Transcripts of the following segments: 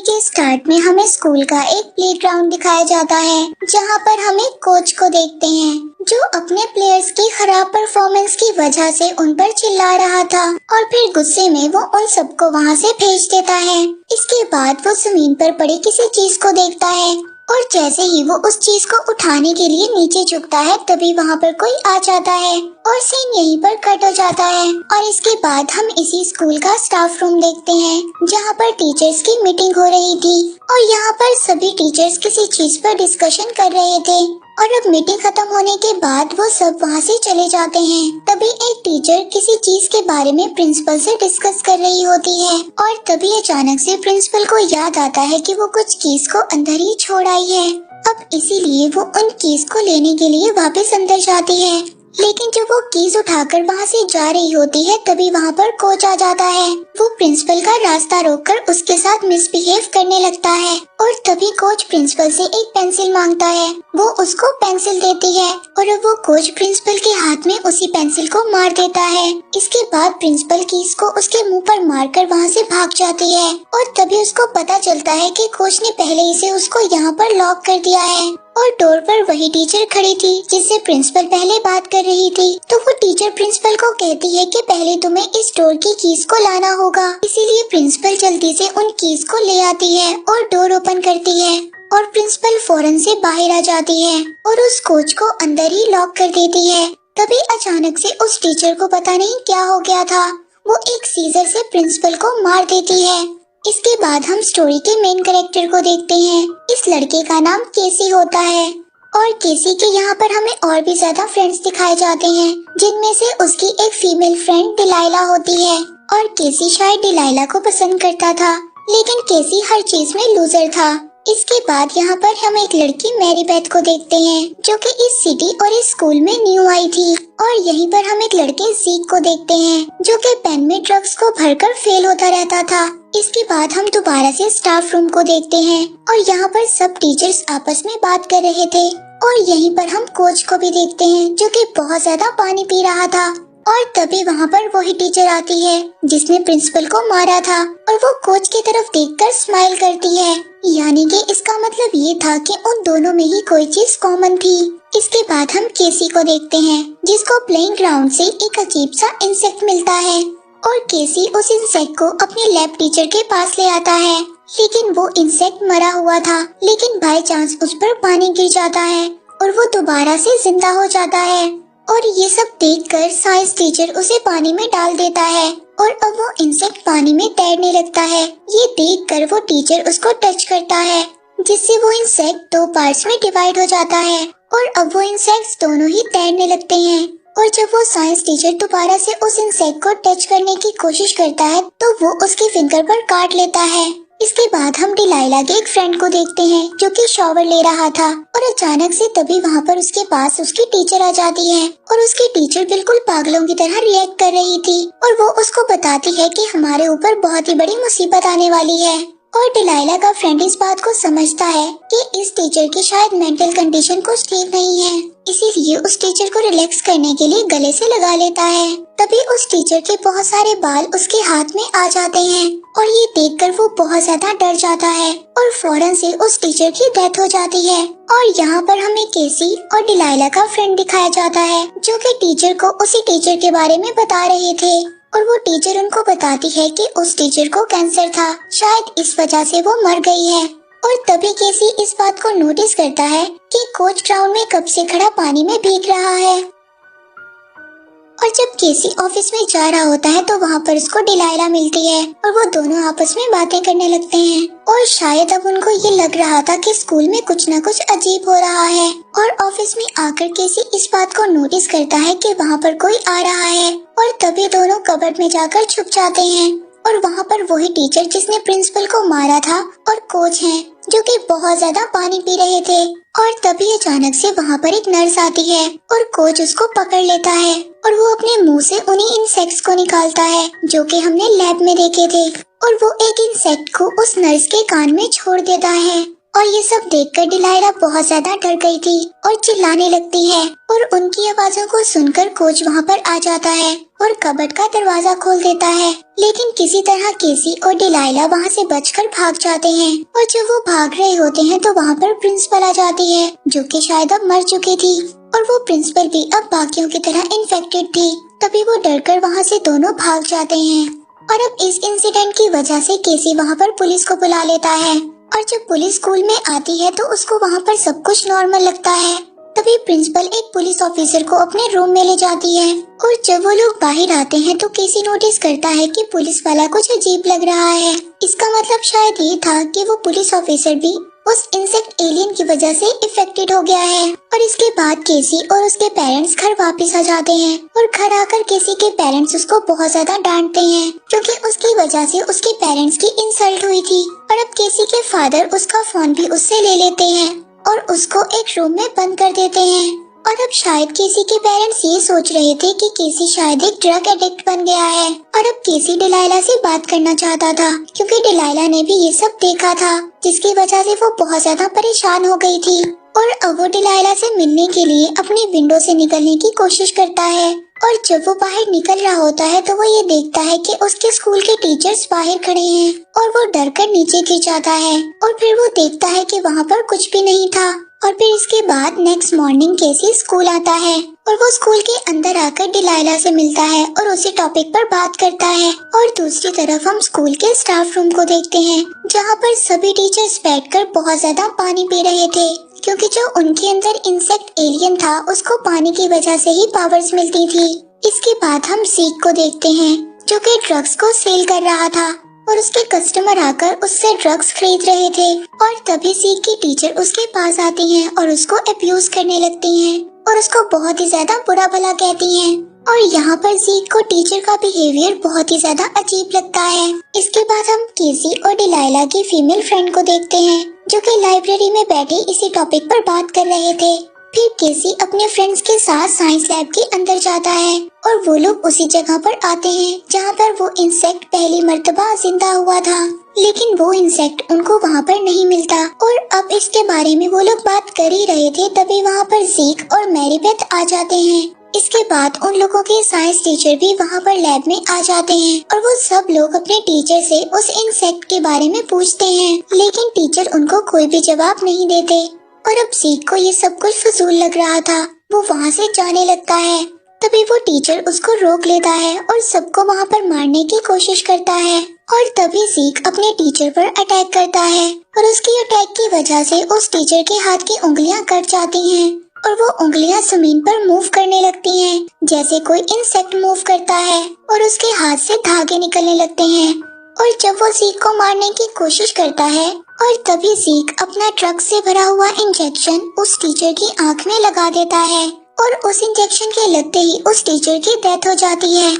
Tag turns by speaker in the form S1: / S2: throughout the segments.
S1: के स्टार्ट में हमें स्कूल का एक प्लेग्राउंड दिखाया जाता है, जहां पर हम एक कोच को देखते हैं जो अपने प्लेयर्स की खराब परफॉर्मेंस की वजह से उन पर चिल्ला रहा था और फिर गुस्से में वो उन सबको वहां से भेज देता है। इसके बाद वो जमीन पर पड़ी किसी चीज को देखता है और जैसे ही वो उस चीज को उठाने के लिए नीचे झुकता है तभी वहाँ पर कोई आ जाता है और सीन यहीं पर कट हो जाता है। और इसके बाद हम इसी स्कूल का स्टाफ रूम देखते हैं, जहाँ पर टीचर्स की मीटिंग हो रही थी और यहाँ पर सभी टीचर्स किसी चीज पर डिस्कशन कर रहे थे। और अब मीटिंग खत्म होने के बाद वो सब वहाँ से चले जाते हैं। तभी एक टीचर किसी चीज के बारे में प्रिंसिपल से डिस्कस कर रही होती है और तभी अचानक से प्रिंसिपल को याद आता है कि वो कुछ कीज को अंदर ही छोड़ आई है। अब इसीलिए वो उन कीज को लेने के लिए वापस अंदर जाती है, लेकिन जब वो कीज उठाकर वहाँ से जा रही होती है तभी वहाँ पर कोच आ जाता है। वो प्रिंसिपल का रास्ता रोककर उसके साथ मिसबिहेव करने लगता है और तभी कोच प्रिंसिपल से एक पेंसिल मांगता है। वो उसको पेंसिल देती है और अब वो कोच प्रिंसिपल के हाथ में उसी पेंसिल को मार देता है। इसके बाद प्रिंसिपल कीज को उसके मुंह पर मारकर वहाँ से भाग जाती है और तभी उसको पता चलता है कि कोच ने पहले ही से उसको यहाँ पर लॉक कर दिया है और डोर पर वही टीचर खड़ी थी जिससे प्रिंसिपल पहले बात कर रही थी। तो वो टीचर प्रिंसिपल को कहती है कि पहले तुम्हें इस डोर की कीज को लाना होगा। इसीलिए प्रिंसिपल जल्दी से उन कीज को ले आती है और डोर ओपन करती है और प्रिंसिपल फौरन से बाहर आ जाती है और उस कोच को अंदर ही लॉक कर देती है। तभी अचानक से उस टीचर को पता नहीं क्या हो गया था, वो एक सीजर से प्रिंसिपल को मार देती है। इसके बाद हम स्टोरी के मेन कैरेक्टर को देखते हैं। इस लड़के का नाम केसी होता है और केसी के यहाँ पर हमें और भी ज्यादा फ्रेंड्स दिखाए जाते हैं, जिनमें से उसकी एक फीमेल फ्रेंड डिलाइला होती है और केसी शायद डिलाइला को पसंद करता था, लेकिन केसी हर चीज में लूजर था। इसके बाद यहाँ पर हम एक लड़की मैरी बेथ को देखते हैं जो कि इस सिटी और इस स्कूल में न्यू आई थी और यहीं पर हम एक लड़के जीक को देखते हैं जो कि पेन में ड्रग्स को भरकर फेल होता रहता था। इसके बाद हम दोबारा से स्टाफ रूम को देखते हैं और यहाँ पर सब टीचर्स आपस में बात कर रहे थे और यहीं पर हम कोच को भी देखते हैं जो कि बहुत ज्यादा पानी पी रहा था और तभी वहाँ पर वही टीचर आती है जिसने प्रिंसिपल को मारा था और वो कोच की तरफ देखकर स्माइल करती है, यानी कि इसका मतलब ये था कि उन दोनों में ही कोई चीज कॉमन थी। इसके बाद हम केसी को देखते हैं जिसको प्लेइंग ग्राउंड से एक अजीब सा इंसेक्ट मिलता है और केसी उस इंसेक्ट को अपने लैब टीचर के पास ले आता है, लेकिन वो इंसेक्ट मरा हुआ था, लेकिन बाय चांस उस पर पानी गिर जाता है और वो दोबारा से जिंदा हो जाता है और ये सब देखकर साइंस टीचर उसे पानी में डाल देता है और अब वो इंसेक्ट पानी में तैरने लगता है। ये देखकर वो टीचर उसको टच करता है जिससे वो इंसेक्ट 2 पार्ट्स में डिवाइड हो जाता है और अब वो इंसेक्ट्स दोनों ही तैरने लगते हैं। और जब वो साइंस टीचर दोबारा से उस इंसेक्ट को टच करने की कोशिश करता है तो वो उसके फिंगर पर काट लेता है। इसके बाद हम डिलाइला के एक फ्रेंड को देखते हैं जो कि शॉवर ले रहा था और अचानक से तभी वहाँ पर उसके पास उसकी टीचर आ जाती है और उसकी टीचर बिल्कुल पागलों की तरह रिएक्ट कर रही थी और वो उसको बताती है कि हमारे ऊपर बहुत ही बड़ी मुसीबत आने वाली है। और डिलाइला का फ्रेंड इस बात को समझता है कि इस टीचर की शायद मेंटल कंडीशन कुछ ठीक नहीं है, इसीलिए उस टीचर को रिलैक्स करने के लिए गले से लगा लेता है। तभी उस टीचर के बहुत सारे बाल उसके हाथ में आ जाते हैं और ये देखकर वो बहुत ज्यादा डर जाता है और फौरन से उस टीचर की डेथ हो जाती है। और यहाँ पर हमें केसी और डिलाइला का फ्रेंड दिखाया जाता है जो कि टीचर को उसी टीचर के बारे में बता रहे थे और वो टीचर उनको बताती है कि उस टीचर को कैंसर था, शायद इस वजह से वो मर गई है। और तभी केसी इस बात को नोटिस करता है कि कोच ग्राउंड में कब से खड़ा पानी में भीग रहा है। और जब केसी ऑफिस में जा रहा होता है तो वहाँ पर उसको डिलाइला मिलती है और वो दोनों आपस में बातें करने लगते हैं और शायद अब उनको ये लग रहा था कि स्कूल में कुछ न कुछ अजीब हो रहा है। और ऑफिस में आकर केसी इस बात को नोटिस करता है कि वहाँ पर कोई आ रहा है और तभी दोनों कबर्ड में जाकर छुप जाते हैं और वहाँ पर वही टीचर जिसने प्रिंसिपल को मारा था और कोच हैं जो कि बहुत ज्यादा पानी पी रहे थे। और तभी अचानक से वहाँ पर एक नर्स आती है और कोच उसको पकड़ लेता है और वो अपने मुंह से उन्हीं इंसेक्ट्स को निकालता है जो कि हमने लैब में देखे थे और वो एक इंसेक्ट को उस नर्स के कान में छोड़ देता है। और ये सब देखकर डिलाइला बहुत ज्यादा डर गई थी और चिल्लाने लगती है और उनकी आवाजों को सुनकर कोच वहाँ पर आ जाता है और कबर्ड का दरवाजा खोल देता है। लेकिन किसी तरह केसी और डिलाइला वहाँ से बचकर भाग जाते हैं और जब वो भाग रहे होते हैं तो वहाँ पर प्रिंसिपल आ जाती है, जो कि शायद अब मर चुकी थी और वो प्रिंसिपल भी अब बाकियों की तरह इन्फेक्टेड थी। तभी वो डरकर वहाँ से दोनों भाग जाते हैं और अब इस इंसिडेंट की वजह से केसी वहाँ पर पुलिस को बुला लेता है और जब पुलिस स्कूल में आती है तो उसको वहाँ पर सब कुछ नॉर्मल लगता है। तभी प्रिंसिपल एक पुलिस ऑफिसर को अपने रूम में ले जाती है और जब वो लोग बाहर आते हैं तो केसी नोटिस करता है कि पुलिस वाला कुछ अजीब लग रहा है। इसका मतलब शायद ये था कि वो पुलिस ऑफिसर भी उस इंसेक्ट एलियन की वजह से इफेक्टेड हो गया है। और इसके बाद केसी और उसके पेरेंट्स घर वापस आ जाते हैं और घर आकर केसी के पेरेंट्स उसको बहुत ज्यादा डांटते हैं क्योंकि उसकी वजह से उसके पेरेंट्स की इंसल्ट हुई थी। और अब केसी के फादर उसका फोन भी उससे ले लेते हैं और उसको एक रूम में बंद कर देते हैं। और अब शायद केसी के पेरेंट्स ये सोच रहे थे कि केसी शायद एक ड्रग एडिक्ट बन गया है और अब केसी डिलाइला से बात करना चाहता था क्योंकि डिलाइला ने भी ये सब देखा था, जिसकी वजह से वो बहुत ज्यादा परेशान हो गई थी। और अब वो डिलाइला से मिलने के लिए अपनी विंडो से निकलने की कोशिश करता है और जब वो बाहर निकल रहा होता है तो वो ये देखता है कि उसके स्कूल के टीचर्स बाहर खड़े हैं और वो डर कर नीचे गिर जाता है और फिर वो देखता है कि वहाँ पर कुछ भी नहीं था। और फिर इसके बाद नेक्स्ट मॉर्निंग केसी स्कूल आता है और वो स्कूल के अंदर आकर डिलाइला से मिलता है और उसी टॉपिक पर बात करता है। और दूसरी तरफ हम स्कूल के स्टाफ रूम को देखते हैं जहाँ पर सभी टीचर्स बैठकर बहुत ज्यादा पानी पी रहे थे क्योंकि जो उनके अंदर इंसेक्ट एलियन था उसको पानी की वजह से ही पावर्स मिलती थी। इसके बाद हम सीक को देखते हैं जो कि ड्रग्स को सेल कर रहा था और उसके कस्टमर आकर उससे ड्रग्स खरीद रहे थे और तभी सीक की टीचर उसके पास आती हैं और उसको अब्यूज करने लगती हैं और उसको बहुत ही ज्यादा बुरा भला कहती हैं। और यहाँ पर सीक को टीचर का बिहेवियर बहुत ही ज्यादा अजीब लगता है। इसके बाद हम केसी और डिलाइला की फीमेल फ्रेंड को देखते हैं जो कि लाइब्रेरी में बैठे इसी टॉपिक पर बात कर रहे थे। फिर केसी अपने फ्रेंड्स के साथ साइंस लैब के अंदर जाता है और वो लोग उसी जगह पर आते हैं जहाँ पर वो इंसेक्ट पहली मर्तबा जिंदा हुआ था, लेकिन वो इंसेक्ट उनको वहाँ पर नहीं मिलता। और अब इसके बारे में वो लोग बात कर ही रहे थे तभी वहाँ पर ज़ीक और मैरीबेथ आ जाते हैं। इसके बाद उन लोगों के साइंस टीचर भी वहाँ पर लैब में आ जाते हैं और वो सब लोग अपने टीचर से उस इंसेक्ट के बारे में पूछते हैं, लेकिन टीचर उनको कोई भी जवाब नहीं देते। और अब ज़ीक को ये सब कुछ फजूल लग रहा था, वो वहाँ से जाने लगता है। तभी वो टीचर उसको रोक लेता है और सबको वहाँ पर मारने की कोशिश करता है और तभी ज़ीक अपने टीचर पर अटैक करता है और उसकी अटैक की वजह से उस टीचर के हाथ की उंगलियां कट जाती हैं और वो उंगलियां जमीन पर मूव करने लगती हैं जैसे कोई इंसेक्ट मूव करता है और उसके हाथ से धागे निकलने लगते हैं। और जब वो ज़ीक को मारने की कोशिश करता है और तभी ज़ीक अपना ड्रग से भरा हुआ इंजेक्शन उस टीचर की आंख में लगा देता है और उस इंजेक्शन के लगते ही उस टीचर की डेथ हो जाती है।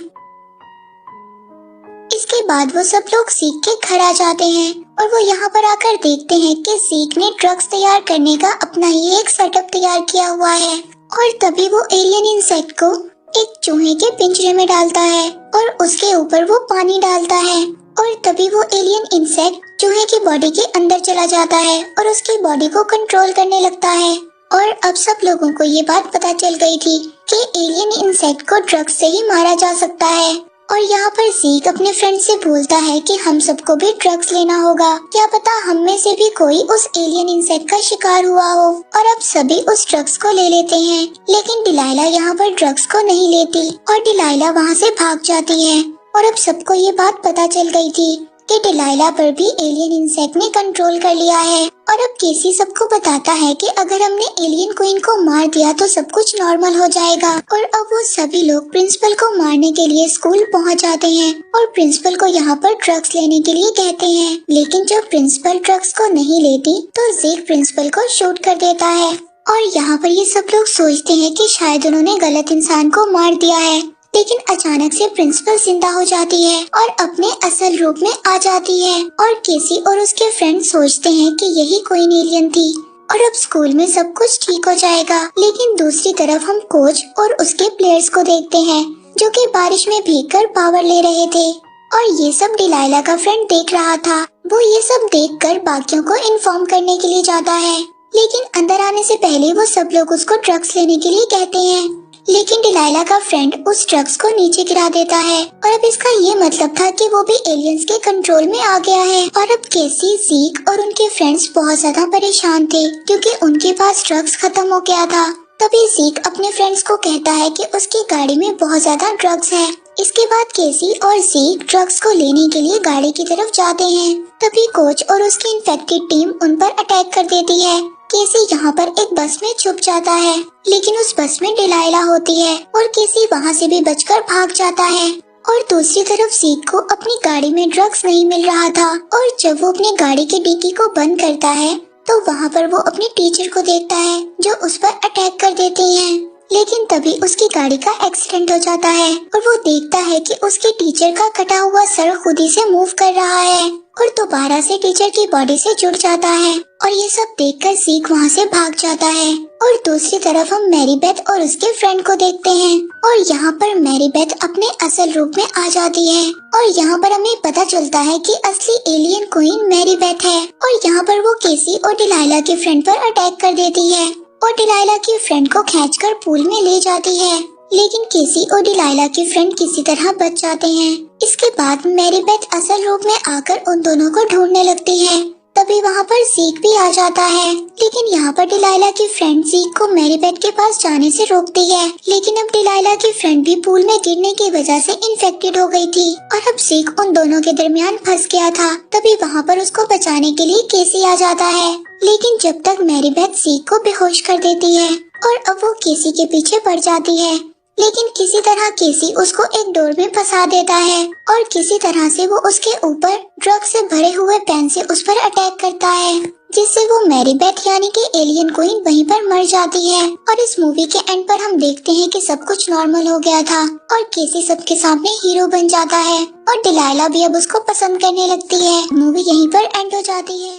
S1: इसके बाद वो सब लोग ज़ीक के घर आ जाते हैं और वो यहाँ पर आकर देखते हैं कि ज़ीक ने ड्रग्स तैयार करने का अपना ही एक सेटअप तैयार किया हुआ है। और तभी वो एलियन इंसेक्ट को एक चूहे के पिंजरे में डालता है और उसके ऊपर वो पानी डालता है और तभी वो एलियन इंसेक्ट चूहे की बॉडी के अंदर चला जाता है और उसकी बॉडी को कंट्रोल करने लगता है। और अब सब लोगों को ये बात पता चल गई थी कि एलियन इंसेक्ट को ड्रग्स से ही मारा जा सकता है। और यहाँ पर ज़ीक अपने फ्रेंड से बोलता है कि हम सबको भी ड्रग्स लेना होगा, क्या पता हम में से भी कोई उस एलियन इंसेक्ट का शिकार हुआ हो। और अब सभी उस ड्रग्स को ले लेते हैं, लेकिन डिलाइला यहाँ पर ड्रग्स को नहीं लेती और डिलाइला वहाँ से भाग जाती है। और अब सबको ये बात पता चल गई थी कि डिलाइला पर भी एलियन इंसेक्ट ने कंट्रोल कर लिया है। और अब केसी सबको बताता है कि अगर हमने एलियन क्वीन को मार दिया तो सब कुछ नॉर्मल हो जाएगा। और अब वो सभी लोग प्रिंसिपल को मारने के लिए स्कूल पहुंच जाते हैं और प्रिंसिपल को यहाँ पर ड्रग्स लेने के लिए कहते हैं, लेकिन जब प्रिंसिपल ड्रग्स को नहीं लेती तो ज़ीक प्रिंसिपल को शूट कर देता है। और यहाँ पर ये सब लोग सोचते हैं कि शायद उन्होंने गलत इंसान को मार दिया है, लेकिन अचानक से प्रिंसिपल जिंदा हो जाती है और अपने असल रूप में आ जाती है। और केसी और उसके फ्रेंड सोचते हैं कि यही क्वीन एलियन थी और अब स्कूल में सब कुछ ठीक हो जाएगा। लेकिन दूसरी तरफ हम कोच और उसके प्लेयर्स को देखते हैं जो कि बारिश में भीगकर पावर ले रहे थे और ये सब डिलाइला का फ्रेंड देख रहा था। वो ये सब देखकर बाकियों को इन्फॉर्म करने के लिए जाता है, लेकिन अंदर आने से पहले वो सब लोग उसको ड्रग्स लेने के लिए कहते हैं, लेकिन डिलाइला का फ्रेंड उस ड्रग्स को नीचे गिरा देता है और अब इसका ये मतलब था कि वो भी एलियंस के कंट्रोल में आ गया है। और अब केसी, ज़ीक और उनके फ्रेंड्स बहुत ज्यादा परेशान थे क्योंकि उनके पास ड्रग्स खत्म हो गया था। तभी ज़ीक अपने फ्रेंड्स को कहता है कि उसकी गाड़ी में बहुत ज्यादा ड्रग्स है। इसके बाद केसी और ज़ीक ड्रग्स को लेने के लिए गाड़ी की तरफ जाते हैं। तभी कोच और उसकी इन्फेक्टेड टीम उन पर अटैक कर देती है। केसी यहाँ पर एक बस में छुप जाता है, लेकिन उस बस में डिलाइला होती है और केसी वहाँ से भी बचकर भाग जाता है। और दूसरी तरफ ज़ीक को अपनी गाड़ी में ड्रग्स नहीं मिल रहा था और जब वो अपनी गाड़ी की डिक्की को बंद करता है तो वहाँ पर वो अपनी टीचर को देखता है जो उस पर अटैक कर देती हैं। लेकिन तभी उसकी गाड़ी का एक्सीडेंट हो जाता है और वो देखता है कि उसकी टीचर का कटा हुआ सर खुद ही से मूव कर रहा है और दोबारा से टीचर की बॉडी से जुड़ जाता है। और ये सब देखकर ज़ीक वहाँ से भाग जाता है। और दूसरी तरफ हम मैरी बेथ और उसके फ्रेंड को देखते हैं और यहाँ पर मैरी बेथ अपने असल रूप में आ जाती है और यहाँ पर हमें पता चलता है कि असली एलियन क्वीन मैरी बेथ है। और यहाँ पर वो केसी और डिलाइला के फ्रेंड पर अटैक कर देती है और डिलाइला की फ्रेंड को खींचकर पूल में ले जाती है, लेकिन केसी और डिलाइला के फ्रेंड किसी तरह बच जाते हैं। इसके बाद मैरी बेथ असल रूप में आकर उन दोनों को ढूंढने लगती है। तभी वहाँ पर ज़ीक भी आ जाता है, लेकिन यहाँ पर डिलाइला की फ्रेंड ज़ीक को मैरी बेथ के पास जाने से रोकती है। लेकिन अब डिलाइला की फ्रेंड भी पूल में गिरने की वजह से इन्फेक्टेड हो गई थी और अब ज़ीक उन दोनों के दरमियान फंस गया था। तभी वहाँ पर उसको बचाने के लिए केसी आ जाता है, लेकिन जब तक मैरी बेथ ज़ीक को बेहोश कर देती है और अब वो केसी के पीछे पड़ जाती है। लेकिन किसी तरह केसी उसको एक डोर में फंसा देता है और किसी तरह से वो उसके ऊपर ड्रग से भरे हुए पेन से उस पर अटैक करता है, जिससे वो मैरी बेथ यानी कि एलियन क्वीन वहीं पर मर जाती है। और इस मूवी के एंड पर हम देखते हैं कि सब कुछ नॉर्मल हो गया था और केसी सबके सामने हीरो बन जाता है और डिलाइला भी अब उसको पसंद करने लगती है। मूवी यहीं पर एंड हो जाती है।